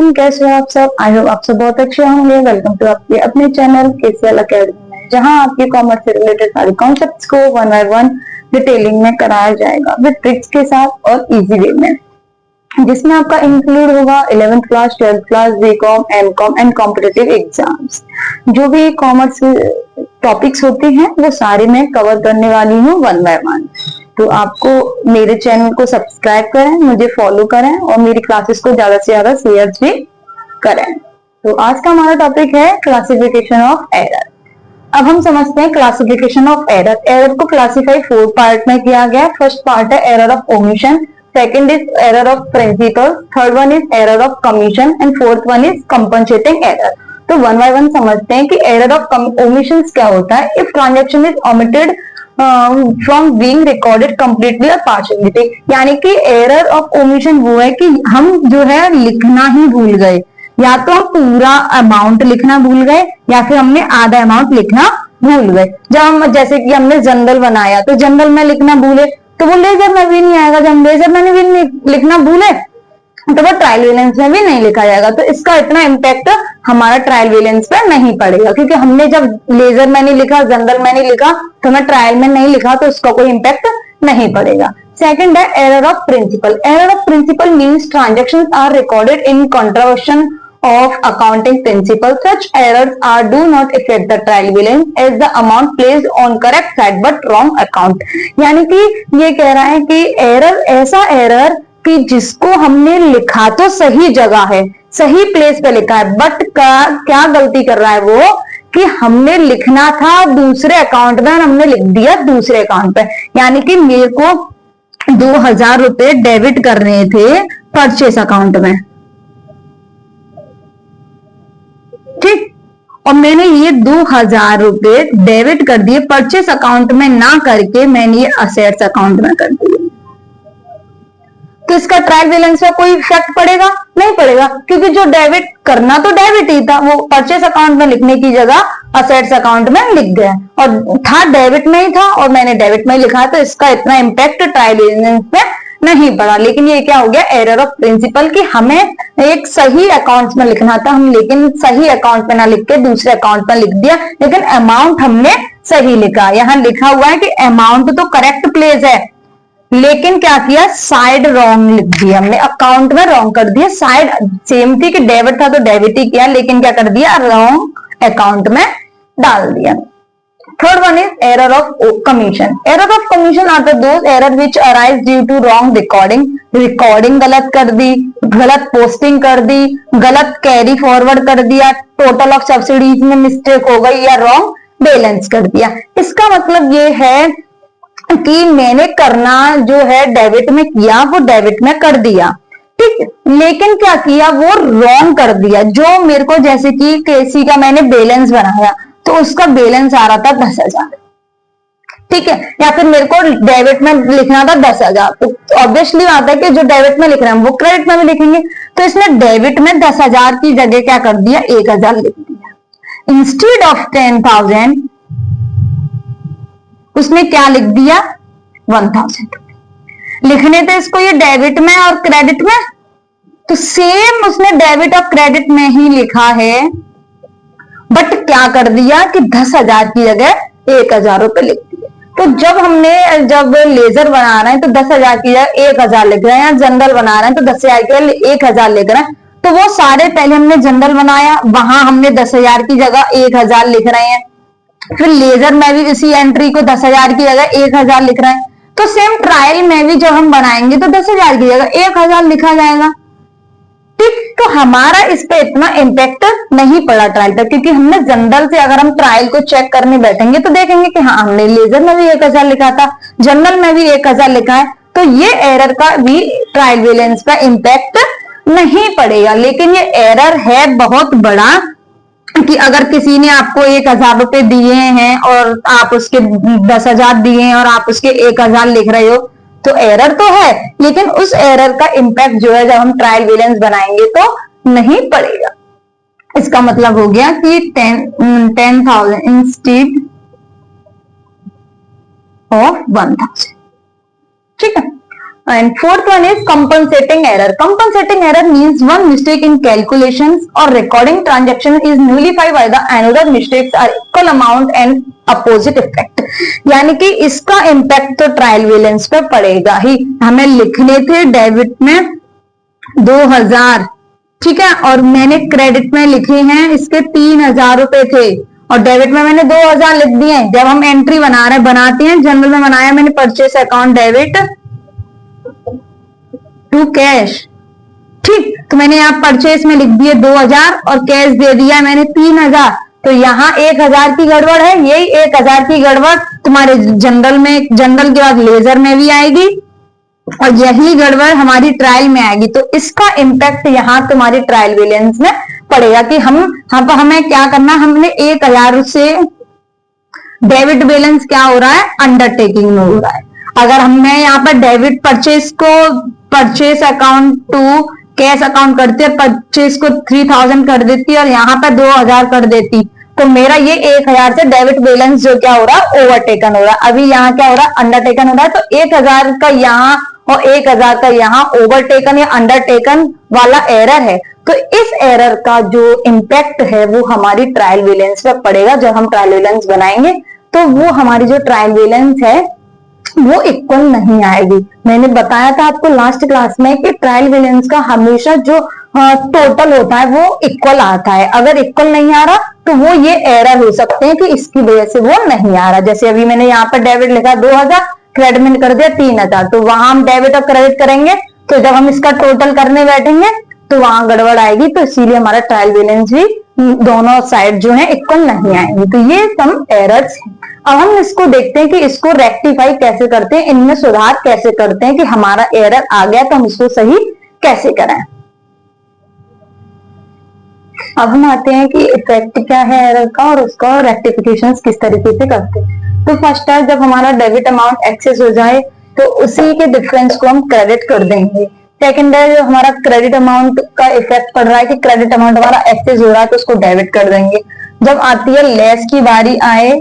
Everyone, कैसे हो आप सब। आई होप आप सब बहुत अच्छे होंगे। वेलकम टू आपके अपने चैनल केसीएल अकेडमी में, जहां आपके कॉमर्स से रिलेटेड सारे कॉन्सेप्ट्स को वन बाय वन डिटेलिंग में कराया जाएगा विद ट्रिक्स के साथ और इजी वे में, जिसमें आपका इंक्लूड होगा 11th class, 12th class, BCom, MCom and competitive exams. जो भी कॉमर्स टॉपिक्स होते हैं वो सारे मैं कवर करने वाली हूँ वन बाय वन। तो आपको मेरे चैनल को सब्सक्राइब करें, मुझे फॉलो करें और मेरी क्लासेस को ज्यादा से ज्यादा शेयर भी करें। तो आज का हमारा टॉपिक है क्लासिफिकेशन ऑफ एरर। अब हम समझते हैं क्लासिफिकेशन ऑफ एरर। एरर को क्लासिफाई 4 पार्ट में किया गया है। फर्स्ट पार्ट है error of omission, second is error of principle, third one is error of commission and fourth one is compensating error. तो वन बाय वन समझते हैं कि एरर ऑफ ओमिशन क्या होता है। If transaction is omitted from being recorded completely और partially, यानी कि एरर ऑफ ओमिशन वो है कि हम जो है लिखना ही भूल गए, या तो हम पूरा अमाउंट लिखना भूल गए या फिर हमने आधा अमाउंट लिखना भूल गए। जब हम जैसे कि हमने जनरल बनाया तो जनरल में लिखना भूले तो वो लेजर में भी नहीं आएगा। जब हम लेजर में भी लिखना भूले तो वो ट्रायल बैलेंस में भी नहीं लिखा जाएगा। तो इसका इतना इम्पैक्ट हमारा ट्रायल बैलेंस पे नहीं पड़ेगा, क्योंकि हमने जब लेजर में नहीं लिखा, जनरल में नहीं लिखा, तो हमें ट्रायल में नहीं लिखा, तो उसका कोई इम्पैक्ट नहीं पड़ेगा। सेकंड है error of principle. Error of principle means transactions are recorded in contravention of accounting principle. Such errors do not affect the trial balance as the amount placed on correct side but wrong account. यानी कि ये कह रहा है कि error ऐसा error कि जिसको हमने लिखा तो सही जगह है, सही प्लेस पे लिखा है, बट क्या गलती कर रहा है वो कि हमने लिखना था दूसरे अकाउंट में और हमने लिख दिया दूसरे अकाउंट पे। यानी कि मेरे को 2000 रुपए डेबिट करने थे परचेस अकाउंट में, ठीक, और मैंने ये 2000 रुपए डेबिट कर दिए परचेस अकाउंट में ना करके मैंने ये असेट्स अकाउंट में कर दिए। तो इसका ट्रायल बैलेंस में कोई इफेक्ट पड़ेगा? नहीं पड़ेगा, क्योंकि जो डेबिट करना तो डेबिट ही था, वो परचेस अकाउंट में लिखने की जगह असेट्स अकाउंट में लिख गया और था डेबिट में ही था और मैंने डेबिट में ही लिखा, तो इसका इतना इम्पैक्ट ट्रायल बैलेंस में नहीं पड़ा। लेकिन ये क्या हो गया, एरर ऑफ प्रिंसिपल, कि हमें एक सही अकाउंट में लिखना था, हम लेकिन सही अकाउंट में ना लिख के दूसरे अकाउंट में लिख दिया, लेकिन अमाउंट हमने सही लिखा। यहाँ लिखा हुआ है कि अमाउंट तो करेक्ट प्लेस है, लेकिन क्या किया, साइड रॉन्ग लिख दिया हमने, अकाउंट में रॉन्ग कर दिया। साइड सेम थी कि डेबिट था तो डेबिट ही किया, लेकिन क्या कर दिया, रॉन्ग अकाउंट में डाल दिया। Third one is error of commission. Error of commission are those error which arise due to wrong recording. Recording गलत कर दी, गलत पोस्टिंग कर दी, गलत कैरी फॉरवर्ड कर दिया, टोटल ऑफ सब्सिडीज में मिस्टेक हो गई या रॉन्ग बैलेंस कर दिया। इसका मतलब ये है कि मैंने करना जो है डेबिट में किया, वो डेबिट में कर दिया, ठीक, लेकिन क्या किया, वो रॉन्ग कर दिया। जो मेरे को जैसे कि केसी का मैंने बैलेंस बनाया तो उसका बैलेंस आ रहा था 10,000, ठीक है, या फिर मेरे को डेबिट में लिखना था 10,000, तो ऑब्वियसली आता है कि जो डेबिट में लिख रहे हैं वो क्रेडिट में भी लिखेंगे। तो इसने डेबिट में 10,000 की जगह क्या कर दिया, 1,000 लिख दिया। इंस्टेड ऑफ 10,000 उसने क्या लिख दिया, 1,000 लिखने थे इसको ये डेबिट में और क्रेडिट में, तो सेम उसने डेबिट और क्रेडिट में ही लिखा है, बट क्या कर दिया कि 10,000 की जगह 1,000 रुपए लिख दिए। तो जब लेजर बना रहे हैं तो 10,000 की जगह 1,000 लिख रहे हैं, जनरल बना रहे हैं तो 10,000 की जगह 1,000 लिख रहे हैं। तो वो सारे पहले हमने जनरल बनाया, वहां हमने 10,000 की जगह 1,000 लिख रहे हैं, फिर लेजर में भी इसी एंट्री को 10,000 की जगह 1,000 लिख रहे हैं। तो सेम ट्रायल में भी जब हम बनाएंगे तो 10,000 की जगह 1,000 लिखा जाएगा, ठीक। तो हमारा इस पे इतना इम्पैक्ट नहीं पड़ा ट्रायल पर, क्योंकि हमने जनरल से अगर हम ट्रायल को चेक करने बैठेंगे तो देखेंगे कि हाँ, हमने लेजर में भी 1,000 लिखा था, जनरल में भी 1,000 लिखा है, तो ये एरर का भी ट्रायल बैलेंस का इम्पैक्ट नहीं पड़ेगा। लेकिन ये एरर है बहुत बड़ा कि अगर किसी ने आपको 1,000 रुपए दिए हैं और आप उसके 10,000 दिए हैं और आप उसके 1,000 लिख रहे हो, तो एरर तो है, लेकिन उस एरर का इम्पैक्ट जो है जब हम ट्रायल बैलेंस बनाएंगे तो नहीं पड़ेगा। इसका मतलब हो गया कि 10,000 इंस्टेड ऑफ 1,000, ठीक है। And fourth one is compensating error. Compensating error means one mistake in calculations or recording transaction is nullified by the another mistakes are equal amount and opposite effect. यानी कि इसका इम्पैक्ट तो trial balance पे पड़ेगा ही। हमें लिखने थे debit में 2000, ठीक है, और मैंने क्रेडिट में लिखे हैं इसके 3000 रुपए थे और डेबिट में मैंने 2000 लिख दिए। जब हम एंट्री बनाते हैं, जनरल में बनाया मैंने purchase account debit to cash, ठीक, तो मैंने यहाँ परचेस में लिख दिए 2000 और कैश दे दिया मैंने 3000। तो यहाँ 1000 की गड़बड़ है, यही 1000 की गड़बड़ तुम्हारे जनरल के बाद लेजर में भी आएगी और यही गड़बड़ हमारी ट्रायल में आएगी। तो इसका इम्पैक्ट यहाँ तुम्हारी ट्रायल बैलेंस में पड़ेगा कि हमें क्या करना, हमने 1000 से डेबिट बैलेंस क्या हो रहा है, अंडरटेकिंग में हो रहा है। अगर हमने यहाँ पर debit purchase account to cash account करते, परचेस को 3000 कर देती और यहाँ पर 2000 कर देती, तो मेरा ये 1000 से डेबिट बैलेंस जो क्या हो रहा है, ओवरटेकन हो रहा है। अभी यहाँ क्या हो रहा है, अंडरटेकन हो रहा है। तो 1000 का यहाँ और 1000 का यहाँ ओवरटेकन या अंडरटेकन वाला एरर है। तो इस एरर का जो इम्पैक्ट है वो हमारी ट्रायल बैलेंस पे पड़ेगा। जब हम ट्रायल बैलेंस बनाएंगे तो वो हमारी जो ट्रायल बैलेंस है वो इक्वल नहीं आएगी। मैंने बताया था आपको लास्ट क्लास में कि ट्रायल बैलेंस का हमेशा जो टोटल होता है वो इक्वल आता है। अगर इक्वल नहीं आ रहा तो वो ये एरर हो सकते हैं कि इसकी वजह से वो नहीं आ रहा। जैसे अभी मैंने यहाँ पर डेबिट लिखा 2000, क्रेडिट में कर दिया 3000, तो वहां हम डेबिट और क्रेडिट करेंगे तो जब हम इसका टोटल करने बैठेंगे तो वहां गड़बड़ आएगी। तो इसीलिए हमारा ट्रायल बैलेंस भी दोनों साइड जो है इक्वल नहीं आएंगे। तो ये सम एरर्स हैं। अब हम इसको देखते हैं कि इसको रेक्टिफाई कैसे करते हैं, इनमें सुधार कैसे करते हैं कि हमारा एरर आ गया तो हम इसको सही कैसे करें। अब हम आते हैं कि इफेक्ट क्या है एरर का और उसका रेक्टिफिकेशन किस तरीके से करते हैं। तो फर्स्ट है, जब हमारा डेबिट अमाउंट एक्सेस हो जाए तो उसी के डिफरेंस को हम क्रेडिट कर देंगे। सेकंड है, जो हमारा क्रेडिट अमाउंट का इफेक्ट पड़ रहा है कि क्रेडिट अमाउंट हमारा एक्सेस हो रहा है तो उसको डेबिट कर देंगे। जब आती है लेस की बारी आए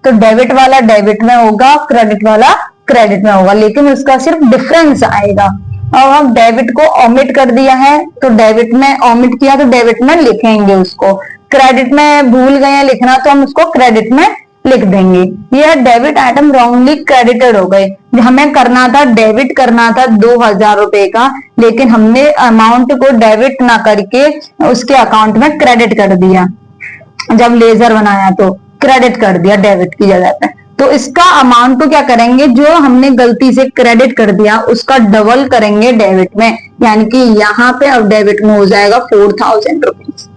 तो डेबिट वाला डेबिट में होगा, क्रेडिट वाला क्रेडिट में होगा, लेकिन उसका सिर्फ डिफरेंस आएगा। अब हम डेबिट को ओमिट कर दिया है तो डेबिट में ओमिट किया तो डेबिट में लिखेंगे उसको, क्रेडिट में भूल गए हैं लिखना तो हम उसको क्रेडिट में लिख देंगे। यह डेबिट आइटम रॉन्गली क्रेडिटेड हो गए। हमें करना था, डेबिट करना था 2000 रुपए का, लेकिन हमने अमाउंट को डेबिट ना करके उसके अकाउंट में क्रेडिट कर दिया। जब लेजर बनाया तो क्रेडिट कर दिया डेबिट की जगह पे। तो इसका अमाउंट को क्या करेंगे, जो हमने गलती से क्रेडिट कर दिया उसका डबल करेंगे डेबिट में, यानी कि यहाँ पे अब डेबिट में हो जाएगा 4000 रुपीज,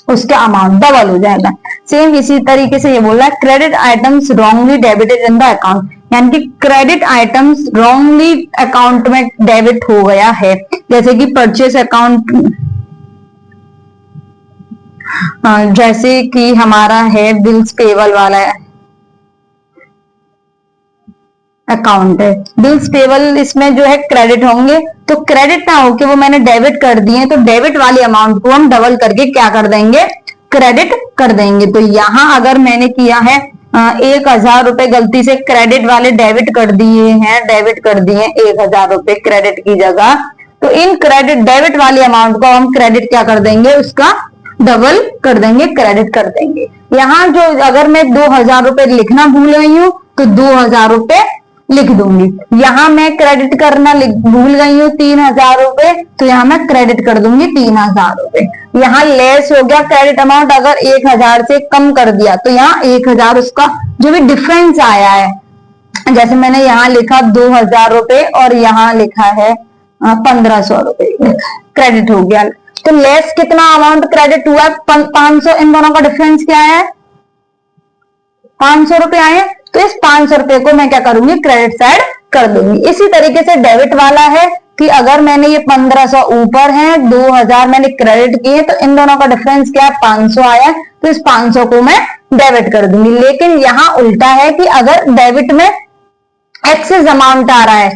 उसका अमाउंट डबल हो जाएगा। सेम इसी तरीके से ये बोल रहा है credit items wrongly debited in the account, यानी कि क्रेडिट आइटम्स रॉन्गली अकाउंट में डेबिट हो गया है। जैसे कि परचेस अकाउंट, जैसे कि हमारा है बिल्स पेबल वाला अकाउंट है, बिल्स पेबल, इसमें जो है क्रेडिट होंगे तो क्रेडिट ना होके वो मैंने डेबिट कर दिए तो डेबिट वाले अमाउंट को हम डबल करके क्या कर देंगे, क्रेडिट कर देंगे। तो यहाँ अगर मैंने किया है 1000 रुपए गलती से क्रेडिट वाले डेबिट कर दिए हैं, डेबिट कर दिए 1000 रुपए क्रेडिट की जगह, तो इन क्रेडिट डेबिट वाले अमाउंट को हम क्रेडिट क्या कर देंगे, उसका डबल कर देंगे, क्रेडिट कर देंगे। यहाँ जो अगर मैं 2000 रुपए लिखना भूल गई हूँ तो 2000 रुपए लिख दूंगी। यहाँ मैं क्रेडिट करना भूल गई हूँ 3000 रुपए, तो यहाँ मैं क्रेडिट कर दूंगी 3000 रुपए। यहाँ लेस हो गया क्रेडिट अमाउंट, अगर 1000 से कम कर दिया तो यहाँ 1000 उसका जो भी डिफरेंस आया है, जैसे मैंने यहाँ लिखा 2000 रुपए और यहाँ लिखा है 1500 रुपए क्रेडिट हो गया, तो लेस कितना अमाउंट क्रेडिट हुआ है, 500। इन दोनों का डिफरेंस क्या है, 500 रुपए आए, तो इस 500 रुपए को मैं क्या करूंगी, क्रेडिट साइड कर दूंगी। इसी तरीके से डेबिट वाला है कि अगर मैंने ये 1500 ऊपर है, 2000 मैंने क्रेडिट किए, तो इन दोनों का डिफरेंस क्या है, 500 आया, तो इस 500 को मैं डेबिट कर दूंगी। लेकिन यहाँ उल्टा है कि अगर डेबिट में एक्सेस अमाउंट आ रहा है,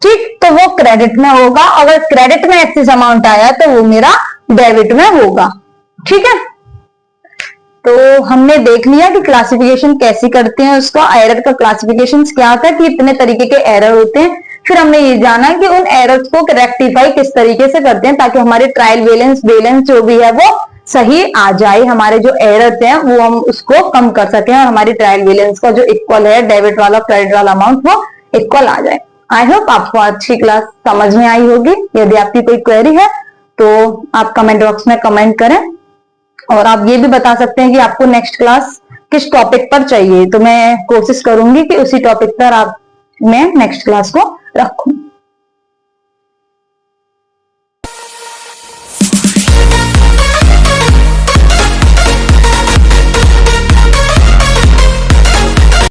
ठीक, तो वो क्रेडिट में होगा, अगर क्रेडिट में एक्सेस अमाउंट आया तो वो मेरा डेबिट में होगा, ठीक है। तो हमने देख लिया कि क्लासिफिकेशन कैसी करते हैं, उसका एरर का क्लासिफिकेशन क्या था कि इतने तरीके के एरर होते हैं। फिर हमने ये जाना कि उन एरर्स को रेक्टिफाई किस तरीके से करते हैं ताकि हमारे ट्रायल बैलेंस जो भी है वो सही आ जाए, हमारे जो एरर्स हैं वो हम उसको कम कर सकें और हमारी ट्रायल बैलेंस का जो इक्वल है डेबिट वाला क्रेडिट वाला अमाउंट वो इक्वल आ जाए। आई होप आपको अच्छी क्लास समझ में आई होगी। यदि आपकी कोई क्वेरी है तो आप कमेंट बॉक्स में कमेंट करें और आप ये भी बता सकते हैं कि आपको नेक्स्ट क्लास किस टॉपिक पर चाहिए, तो मैं कोशिश करूंगी कि उसी टॉपिक पर आप मैं नेक्स्ट क्लास को रखूं।